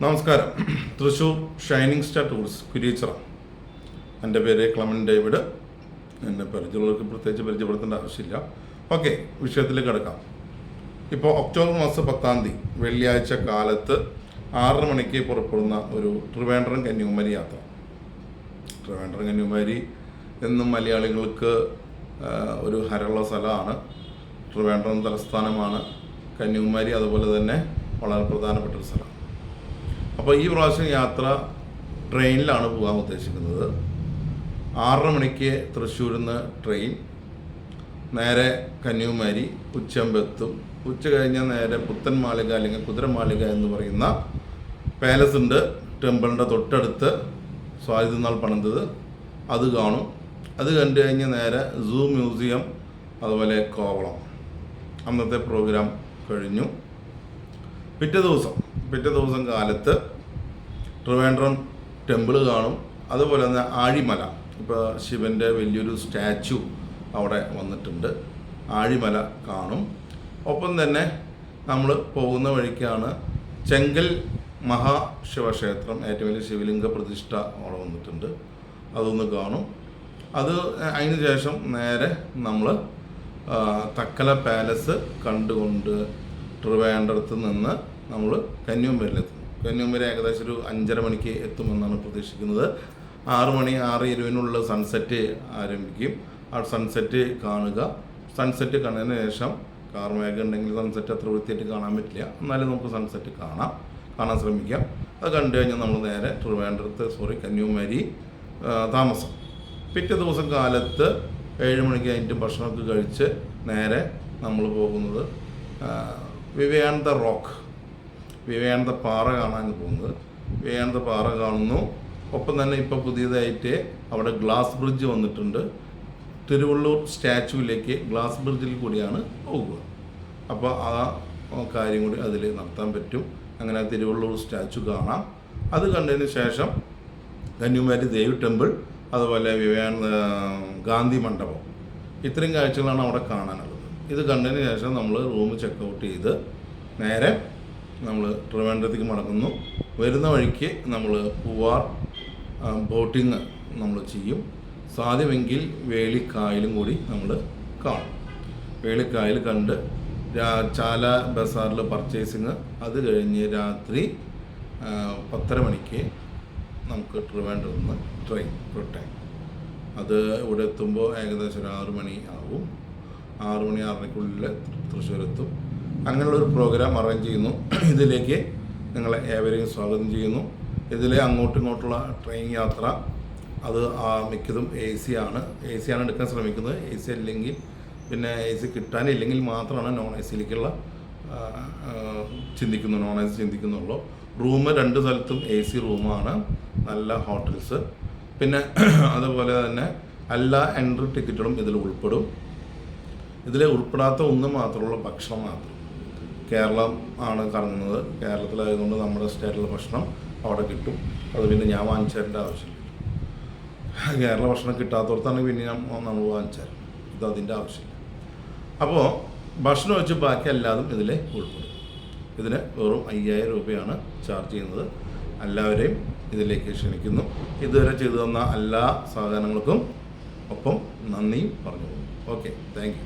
നമസ്കാരം. Thrissur shining star tourist Kuriachira. എൻ്റെ പേര് ക്ലമൻ ഡേവിഡ്. എന്നെ പരിചയമുള്ളവർക്ക് പ്രത്യേകിച്ച് പരിചയപ്പെടുത്തേണ്ട ആവശ്യമില്ല. ഓക്കെ, വിഷയത്തിലേക്ക് കിടക്കാം. ഇപ്പോൾ ഒക്ടോബർ മാസം 10 വെള്ളിയാഴ്ച കാലത്ത് 6 മണിക്ക് പുറപ്പെടുന്ന ഒരു ട്രിവാൻഡ്രം കന്യാകുമാരി യാത്ര. ട്രിവാൻഡ്രം കന്യാകുമാരി എന്നും മലയാളികൾക്ക് ഒരു ഹരമുള്ള സ്ഥലമാണ്. ട്രിവാൻഡ്രം തലസ്ഥാനമാണ്. കന്യാകുമാരി അതുപോലെ തന്നെ വളരെ പ്രധാനപ്പെട്ട ഒരു സ്ഥലമാണ്. അപ്പോൾ ഈ പ്രാവശ്യം യാത്ര ട്രെയിനിലാണ് പോകാൻ ഉദ്ദേശിക്കുന്നത്. 6 മണിക്ക് തൃശ്ശൂരിൽ നിന്ന് ട്രെയിൻ നേരെ കന്യാകുമാരി ഉച്ചയാകുമ്പോൾ എത്തും. ഉച്ച കഴിഞ്ഞാൽ നേരെ പുത്തൻ മാളിക അല്ലെങ്കിൽ കുതിരമാളിക എന്ന് പറയുന്ന പാലസ് ഉണ്ട്. ടെമ്പിളിൻ്റെ തൊട്ടടുത്ത് സ്വാതിനാൾ പണിതത്, അത് കാണും. അത് കണ്ടു കഴിഞ്ഞ് നേരെ സൂ മ്യൂസിയം അതുപോലെ കോവളം. അന്നത്തെ പ്രോഗ്രാം കഴിഞ്ഞു. പിറ്റേ ദിവസം കാലത്ത് ട്രിവാൻഡ്രം ടെമ്പിൾ കാണും. അതുപോലെ തന്നെ ആഴിമല, ഇപ്പോൾ ശിവൻ്റെ വലിയൊരു സ്റ്റാച്ചു അവിടെ വന്നിട്ടുണ്ട്. ആഴിമല കാണും. ഒപ്പം തന്നെ നമ്മൾ പോകുന്ന വഴിക്കാണ് ചെങ്കൽ മഹാശിവക്ഷേത്രം, ഏറ്റവും വലിയ ശിവലിംഗ പ്രതിഷ്ഠ അവിടെ വന്നിട്ടുണ്ട്. അതൊന്ന് കാണും. അതിന് ശേഷം നേരെ നമ്മൾ തക്കല പാലസ് കണ്ടുകൊണ്ട് ട്രിവാൻഡ്രത്ത് നിന്ന് നമ്മൾ കന്യാകുമാരിയിലെത്തും. കന്യാകുമാരി ഏകദേശം ഒരു 5:30 മണിക്ക് എത്തുമെന്നാണ് പ്രതീക്ഷിക്കുന്നത്. 6 മണി 6:20 സൺസെറ്റ് ആരംഭിക്കും. ആ സൺസെറ്റ് കാണുക. സൺസെറ്റ് കണ്ടതിന് ശേഷം കാർമേഘം ഉണ്ടെങ്കിൽ സൺസെറ്റ് അത്ര വൃത്തിയായിട്ട് കാണാൻ പറ്റില്ല, എന്നാലും നമുക്ക് സൺസെറ്റ് കാണാൻ ശ്രമിക്കാം. അത് കണ്ടു കഴിഞ്ഞാൽ നമ്മൾ നേരെ കന്യാകുമാരി താമസം. പിറ്റേ ദിവസം കാലത്ത് 7 മണിക്ക് കഴിഞ്ഞിട്ട് ഭക്ഷണമൊക്കെ കഴിച്ച് നേരെ നമ്മൾ പോകുന്നത് വിവേകാനന്ദ പാറ കാണാൻ പോകുന്നത്. വിവേകാനന്ദ പാറ കാണുന്നു. ഒപ്പം തന്നെ ഇപ്പോൾ പുതിയതായിട്ട് അവിടെ ഗ്ലാസ് ബ്രിഡ്ജ് വന്നിട്ടുണ്ട്. തിരുവള്ളൂർ സ്റ്റാച്ചുവിലേക്ക് ഗ്ലാസ് ബ്രിഡ്ജിൽ കൂടിയാണ് പോകുക. അപ്പോൾ ആ കാര്യം കൂടി അതിൽ നടത്താൻ പറ്റും. അങ്ങനെ തിരുവള്ളൂർ സ്റ്റാച്ചു കാണാം. അത് കണ്ടതിന് ശേഷം കന്യാകുമാരി ദേവി ടെമ്പിൾ, അതുപോലെ ഗാന്ധി മണ്ഡപം, ഇത്രയും കാഴ്ചകളാണ് അവിടെ കാണാനുള്ളത്. ഇത് കണ്ടതിന് ശേഷം നമ്മൾ റൂം ചെക്കൗട്ട് ചെയ്ത് നേരെ നമ്മൾ ട്രിവാൻഡ്രത്തേക്ക് മടങ്ങുന്നു. വരുന്ന വഴിക്ക് നമ്മൾ പൂവാർ ബോട്ടിങ് നമ്മൾ ചെയ്യും. സാധ്യമെങ്കിൽ വേളിക്കായലും കൂടി നമ്മൾ കാണും. വേളിക്കായൽ കണ്ട് ചാല ബസാറിൽ പർച്ചേസിങ്, അത് കഴിഞ്ഞ് രാത്രി 10:30 മണിക്ക് നമുക്ക് ട്രിവാൻഡ്രത്ത് നിന്ന് ട്രെയിൻ റിട്ടേൺ. അത് ഇവിടെ എത്തുമ്പോൾ ഏകദേശം ഒരു 6 മണി ആവും. 6 മണി 6:30 തൃശ്ശൂരെത്തും. അങ്ങനെയുള്ളൊരു പ്രോഗ്രാം അറേഞ്ച് ചെയ്യുന്നു. ഇതിലേക്ക് നിങ്ങളെ ഏവരെയും സ്വാഗതം ചെയ്യുന്നു. ഇതിലെ അങ്ങോട്ടും ഇങ്ങോട്ടുള്ള ട്രെയിൻ യാത്ര അത് മിക്കതും AC ആണ് എടുക്കാൻ ശ്രമിക്കുന്നത്. AC അല്ലെങ്കിൽ പിന്നെ AC കിട്ടാനില്ലെങ്കിൽ മാത്രമാണ് നോൺ ACയിലേക്കുള്ള നോൺ AC ചിന്തിക്കുന്നുള്ളൂ. റൂം 2 സ്ഥലത്തും AC റൂമാണ്, നല്ല ഹോട്ടൽസ്. പിന്നെ അതുപോലെ തന്നെ എല്ലാ എൻട്രി ടിക്കറ്റുകളും ഇതിൽ ഉൾപ്പെടും. ഇതിൽ ഉൾപ്പെടാത്ത ഒന്ന് മാത്രമുള്ള ഭക്ഷണം മാത്രം. കേരളം ആണ് കറങ്ങുന്നത്. കേരളത്തിലായതുകൊണ്ട് നമ്മുടെ സ്റ്റൈലിലുള്ള ഭക്ഷണം അവിടെ കിട്ടും. അത് പിന്നെ ഞാൻ വാങ്ങിച്ചേരേണ്ട ആവശ്യമില്ല. കേരള ഭക്ഷണം കിട്ടാത്തവർത്താണെങ്കിൽ പിന്നെ നമ്മൾ വാങ്ങിച്ചാൽ ഇത് അതിൻ്റെ ആവശ്യമില്ല. അപ്പോൾ ഭക്ഷണം വെച്ച് ബാക്കി എല്ലാതും ഇതിൽ ഉൾപ്പെടും. ഇതിന് വെറും 5000 രൂപയാണ് ചാർജ് ചെയ്യുന്നത്. എല്ലാവരെയും ഇതിലേക്ക് ക്ഷണിക്കുന്നു. ഇതുവരെ ചെയ്തു തന്ന എല്ലാ സഹകരണങ്ങൾക്കും ഒപ്പം നന്ദിയും പറഞ്ഞു. Okay, thank you.